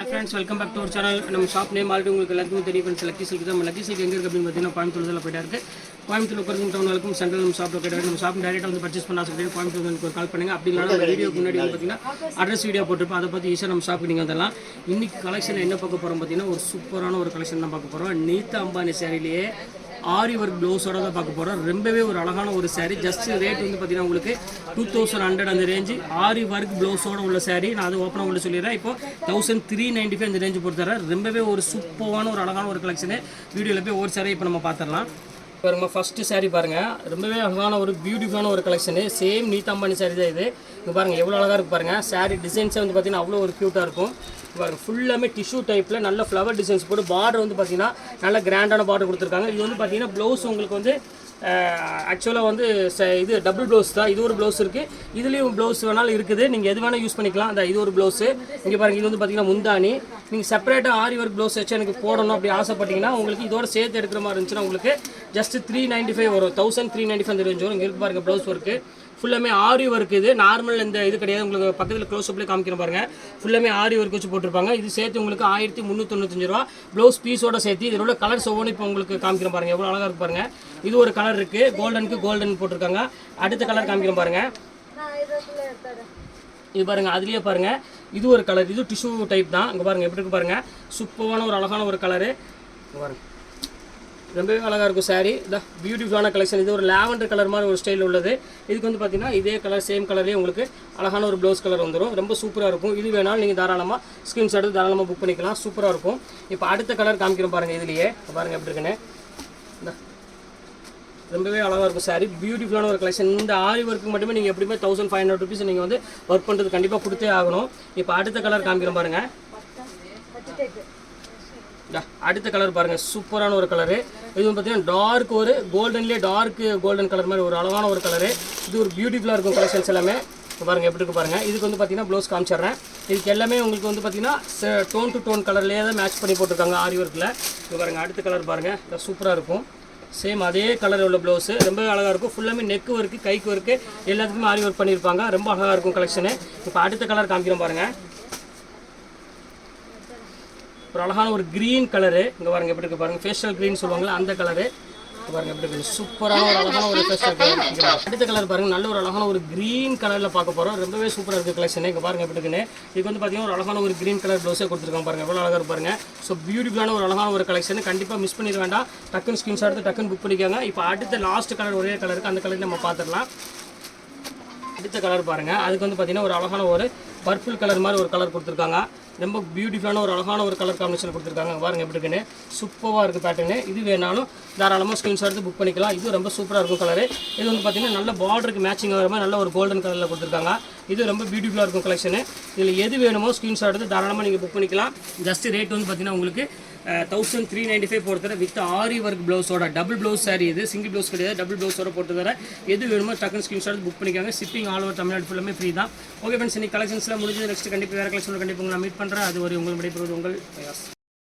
friends, welcome back to our channel. நம்ம shop name already உங்களுக்கு எல்லாத்துக்கும் தெரியும் ஃப்ரெண்ட்ஸ். லக்கி சில்க் தான். லக்கி சில்க் எங்கே இருக்குது அப்படின்னு பார்த்தீங்கன்னா கோயம்புத்தூர்ல போய்ட்டா இருக்குது. கோயம்புத்தூர் உட்காந்து டவுனுக்கும் சென்ட்ரல் நம்ம ஷாப்பில் போய்ட்டு நம்ம ஷாப் டேரெக்டாக வந்து பர்ச்சேஸ் பண்ண ஆசைப்பட்டு கோயம்புத்தூர் எனக்கு கால் பண்ணுங்கள். அப்படி இல்லைனா அந்த வீடியோக்கு முன்னாடி வந்து பார்த்தீங்கன்னா அட்ரஸ் வீடியோ போட்டுருப்போம். அதை பார்த்து ஈஸியாக நம்ம ஷாப்புக்கு நீங்கள் வந்துடலாம். இன்றைக்கி கலெக்ஷன் என்ன பார்க்க போகிறோம் பார்த்தீங்கன்னா ஒரு சூப்பரான ஒரு கலெக்ஷன் தான் பார்க்க போகிறோம். நீதா அம்பானி சேரீலேயே ஆரி ஒர்க் ப்ளவுஸோட தான் பார்க்க போகிறோம். ரொம்பவே ஒரு அழகான ஒரு சாரீ. ஜஸ்ட் ரேட் வந்து பார்த்தீங்கன்னா உங்களுக்கு 2100 அந்த ரேஞ்சு. ஆரி ஒர்க் ப்ளவுஸோட உள்ள சாரீ. நான் அது ஓப்பனாக உள்ள சொல்லிடுறேன். இப்போ 1395 அந்த ரேஞ்சு பொறுத்தர ரொம்பவே ஒரு சூப்பரான ஒரு அழகான ஒரு கலெக்ஷனு. வீடியோவில் போய் ஒரு சாரீ இப்போ நம்ம பார்த்துடலாம். பாருங்க, ஃபஸ்ட்டு சாரீ பாருங்கள். ரொம்பவே அழகான ஒரு பியூட்டிஃபுல்லான ஒரு கலெக்ஷனு. சேம் நீதா அம்பானி சாரீ தான் இது. இங்கே பாருங்கள் எவ்வளோ அழகாக இருக்குது பாருங்கள். சாரீ டிசைன்ஸே வந்து பார்த்திங்கன்னா அவ்வளோ ஒரு க்யூட்டாக இருக்கும். பாருங்கள் ஃபுல்லாமே டிஷ்யூ டைப்பில் நல்ல ஃப்ளவர் டிசைன்ஸ் போட்டு பார்டர் வந்து பார்த்திங்கன்னா நல்ல கிராண்டான பார்டர் கொடுத்துருக்காங்க. இது வந்து பார்த்திங்கன்னா ப்ளவுஸ் உங்களுக்கு வந்து ஆக்சுவலாக வந்து இது டபுள் ப்ளவுஸ் தான். இது ஒரு ப்ளவுஸ் இருக்குது, இதுலேயும் ப்ளவுஸ் வேணாலும் இருக்குது. நீங்கள் எது வேணால் யூஸ் பண்ணிக்கலாம். அந்த இது ஒரு ப்ளவுஸு. இங்கே பாருங்கள், இது வந்து பார்த்திங்கன்னா முந்தானி. நீங்கள் செப்பரேட்டாக ஆரி ஒர்க் ப்ளவுஸ் வச்சு எனக்கு போடணும் அப்படி ஆசைப்பட்டீங்கன்னா உங்களுக்கு இதோட சேர்த்து எடுக்கிற மாதிரி இருந்துச்சுன்னா உங்களுக்கு ஜஸ்ட் 395 வரும். 1395 அந்த ரேஞ்ச் வரும். இங்கே இருக்கு பாருங்கள் ப்ளவுஸ் ஒர்க்கு. ஃபுல்லாமே ஆரி ஒர்க். இது நார்மல் இந்த இது கிடையாது. உங்களுக்கு பக்கத்தில் க்ளோஸ்அப்லேயே காமிக்கிறேன் பாருங்கள். ஃபுல்லாமே ஆரி ஒர்க் வச்சு போட்டிருப்பாங்க. இது சேர்த்து உங்களுக்கு 1395 ரூபா ப்ளவுஸ் பீஸோட சேர்த்து. இதோட கலர்ஸ் ஒவ்வொன்று இப்போ உங்களுக்கு காமிக்கிறேன் பாருங்கள். எவ்வளோ அழகாக இருக்கு பாருங்கள். இது ஒரு கலர் இருக்குது, கோல்டனுக்கு கோல்டன் போட்டிருக்காங்க. அடுத்த கலர் காமிக்கிறேன் பாருங்கள். இது பாருங்கள், அதுலேயே பாருங்கள் இது ஒரு கலர். இது டிஷ்யூ டைப் தான். இங்கே பாருங்கள் எப்படி இருக்கு பாருங்கள். சூப்பரான ஒரு அழகான ஒரு கலரு. பாருங்கள் ரொம்பவே அழகாக இருக்கும் சாரீ. இந்த பியூட்டிஃபுல்லான கலெக்ஷன். இது ஒரு லாவெண்டர் கலர் மாதிரி ஒரு ஸ்டைல் உள்ளது. இதுக்கு வந்து பார்த்தீங்கன்னா இதே கலர் சேம் கலர்லேயே உங்களுக்கு அழகான ஒரு ப்ளவுஸ் கலர் வந்துடும். ரொம்ப சூப்பராக இருக்கும். இது வேணாலும் நீங்கள் தாராளமாக ஸ்கிரீன்ஷாட் எடுத்து தாராளமாக புக் பண்ணிக்கலாம். சூப்பராக இருக்கும். இப்போ அடுத்த கலர் காமிக்கிறோம் பாருங்கள். இதுலேயே பாருங்கள் எப்படி இருக்குன்னு. இந்த ரொம்பவே அழகாக இருக்கும் சாரீ. பியூட்டிஃபுல்லான ஒரு கலெக்ஷன். இந்த ஆரி ஒர்க்கு மட்டுமே நீங்கள் எப்படியுமே 1500 ருபீஸ் நீங்கள் வந்து ஒர்க் பண்ணுறது கண்டிப்பாக கொடுத்தே ஆகணும். இப்போ அடுத்த கலர் காமிக்கிறோம் பாருங்கள். அடுத்த கலர் பாருங்கள், சூப்பரான ஒரு கலரு. இது வந்து பார்த்தீங்கன்னா டார்க் ஒரு கோல்டன்லேயே டார்க் கோல்டன் கலர் மாதிரி ஒரு அழகான ஒரு கலரு. இது ஒரு பியூட்டிஃபுல்லாக இருக்கும் கலெக்ஷன்ஸ் எல்லாமே. பாருங்கள் எப்படி இருக்கு பாருங்கள். இதுக்கு வந்து பார்த்தீங்கன்னா ப்ளவுஸ் காமிச்சிட்றேன். இதுக்கு எல்லாமே உங்களுக்கு வந்து பார்த்தீங்கன்னா டோன் டு டோன் கலர்லேயே தான் மேட்ச் பண்ணி போட்டிருக்காங்க ஆரி ஒர்க்கில். இது பாருங்கள் அடுத்த கலர் பாருங்கள், சூப்பராக இருக்கும். சேம் அதே கலர் உள்ள ப்ளவுஸு ரொம்பவே அழகாக இருக்கும். ஃபுல்லாமே நெக்கு ஒர்க்கு, கைக்கு ஒர்க்கு எல்லாத்துக்குமே ஆரி ஒர்க் பண்ணியிருப்பாங்க. ரொம்ப அழகாக இருக்கும் கலெக்ஷனு. இப்போ அடுத்த கலர் காமிக்கிறோம் பாருங்கள். ஒரு அழகான ஒரு க்ரீன் கலரு. இங்கே பாருங்கள் எப்படி இருக்கு பாருங்கள். ஃபேஷியல் க்ரீன் சொல்லுவாங்களா அந்த கலரு. பாருங்கள் எப்படி இருக்கு. சூப்பரான ஒரு அழகான ஒரு ஃபேஷியல் கலர். அடுத்த கலர் பாருங்கள், நல்ல ஒரு அழகான ஒரு க்ரீன் கலரில் பார்க்க போகிறோம். ரொம்பவே சூப்பராக இருக்குது கலெக்ஷன். இங்கே பாருங்கள் எப்படி இருக்குன்னு. இதுக்கு வந்து பார்த்தீங்கன்னா ஒரு அழகான ஒரு க்ரீன் கலர் ப்ளவுஸே கொடுத்துருக்காங்க பாருங்கள். எவ்வளோ அழகாக இருப்பாருங்க. ஸோ பியூட்டிஃபுல்லான ஒரு அழகான ஒரு கலெக்ஷன். கண்டிப்பாக மிஸ் பண்ணிட வேண்டாம். டக்குன்னு ஸ்கிரீன்ஷாட் எடுத்து டக்குன்னு புக் பண்ணிக்கோங்க. இப்போ அடுத்த லாஸ்ட் கலர் ஒரே கலருக்கு அந்த கலர் நம்ம பார்த்துடலாம். அடுத்த கலர் பாருங்கள். அதுக்கு வந்து பார்த்தீங்கன்னா ஒரு அழகான ஒரு பர்பிள் கலர் மாதிரி ஒரு கலர் கொடுத்துருக்காங்க. ரொம்ப பியூட்டிஃபுல்லான ஒரு அழகான ஒரு கலர் காம்பினேஷன் கொடுத்துருக்காங்க. பாருங்கள் எப்படி இருக்குன்னு. சூப்பராக இருக்குது பேட்டர்னு. இது வேணாலும் தாராளமாக ஸ்க்ரீன்ஷாட் எடுத்து புக் பண்ணிக்கலாம். இது ரொம்ப சூப்பராக இருக்கும் கலரு. இது வந்து பார்த்தீங்கன்னா நல்ல பார்டருக்கு மேட்சிங் ஆகிற மாதிரி நல்ல ஒரு கோல்டன் கலரில் கொடுத்துருக்காங்க. இது ரொம்ப பியூட்டிஃபுல்லாக இருக்கும் கலெக்ஷனு. இதில் எது வேணுமோ ஸ்க்ரீன்ஷாட் எடுத்து தாராளமாக நீங்கள் புக் பண்ணிக்கலாம். ஜஸ்ட் ரேட் வந்து பார்த்தீங்கன்னா உங்களுக்கு 1395 போட்டு வித் ஆரி ஒர்க் ப்ளவுஸோட டபுள் ப்ளவுஸ் சாரி. இது சிங்கிள் ப்ளவுஸ் கிடையாது, டபுள் ப்ளவுஸோட போட்டு தர. எது வேணுமோ டக்குன்னு ஸ்க்ரீன்ஷாட் புக் பண்ணிக்காங்க. ஷிப்பிங் ஆல் ஓவர் தமிழ்நாடு ஃபுல்லாமே ஃப்ரீ தான். ஓகே ஃப்ரெண்ட்ஸ், இன்னைக்கு கலெக்ஷன்ஸ்லாம் முடிஞ்சது. நெக்ஸ்ட் கண்டிப்பாக வேறு கலெக்ஷனில் கண்டிப்பாக உங்களை மீட் பண்ணுறேன். அது ஒரு உங்கள் விடைபெறுவது உங்கள்